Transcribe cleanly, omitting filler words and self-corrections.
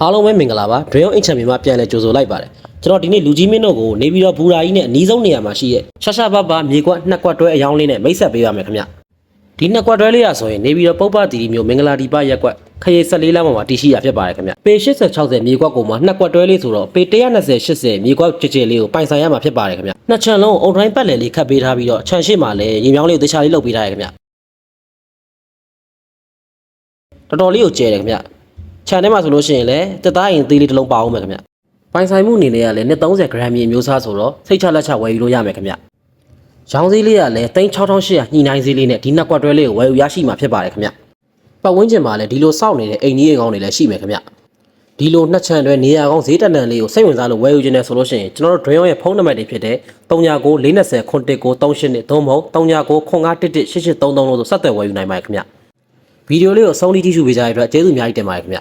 အားလုံးပဲမင်္ဂလာပါဒရေယုံအင်ချန်မြန်မာပြန်လဲကြိုဆိုလိုက်ပါတယ်ကျွန်တော်ဒီနေ့လူကြီးမင်းတို့ကိုနေပြီးတော့ဘူရာကြီးနဲ့အနီးဆုံးနေရာမှာရှိရဲ့ရှာရှာပပမြေကွက်နှစ်ကွက်တွဲအယောင်းလေးနဲ့မိတ်ဆက်ပေးပါမယ်ခင်ဗျဒီနှစ်ကွက်တွဲလေးရဆိုရင်နေပြီးတော့ပုပ္ပတီမျိုးမင်္ဂလာဒီပရက်ကွက်ခရီး14လမ်းပေါ်မှာတည်ရှိရဖြစ်ပါတယ်ခင်ဗျပေ80-60မြေကွက်ကိုမှနှစ်ကွက်တွဲလေးဆိုတော့ပေ120-80မြေကွက်ကြဲကြဲလေးကိုပိုင်ဆိုင်ရမှာဖြစ်ပါတယ်ခင်ဗျနှစ်ချံလုံးအုံတိုင်းပတ်လည်လေးခတ်ပေးထားပြီးတော့ခြံရှိမှာလည်းရေမြောင်းလေးကိုတခြားလေးလုပ်ပေးထားရခင်ဗျတော်တော်လေးကိုကျဲတယ်ခင်ဗျခြံထဲမှာဆိုလို့ရှိရင်လည်းတက်သားရင်သေးလေးတစ်လုံးပါအောင်မယ်ခင်ဗျပိုင်ဆိုင်မှုအနေနဲ့ကလည်း230 gram မြေမျိုးစားဆိုတော့စိတ်ချလက်ချဝယ်ယူလို့ရမယ်ခင်ဗျရောင်းစည်းလေးကလည်း3800ညှိနှိုင်းစည်းလေးနဲ့ဒီနှစ်ကွက်တွဲလေးကိုဝယ်ယူရရှိမှာဖြစ်ပါတယ်ခင်ဗျပတ်ဝန်းကျင်မှာလည်းဒီလိုစောင့်နေတဲ့အိမ်ကြီးအိမ်ကောင်းတွေလည်းရှိမယ်ခင်ဗျဒီလိုနှစ်ချံတွဲနေရာကောင်းဈေးတန်တန်လေးကိုစိတ်ဝင်စားလို့ဝယ်ယူခြင်းနဲ့ဆိုလို့ရှိရင်ကျွန်တော်တို့ Dream ရဲ့ဖုန်းနံပါတ်တွေဖြစ်တဲ့399420 သို့မဟုတ်3995118833လို့ဆိုဆက်သွယ်ဝယ်ယူနိုင်ပါတယ်ခင်ဗျဗီဒီယိုလေးကိုအဆုံးထိကြည့်ရှုပေးကြတဲ့အတွက်ကျေးဇူးအများကြီးတင်ပါတယ်ခင်ဗျ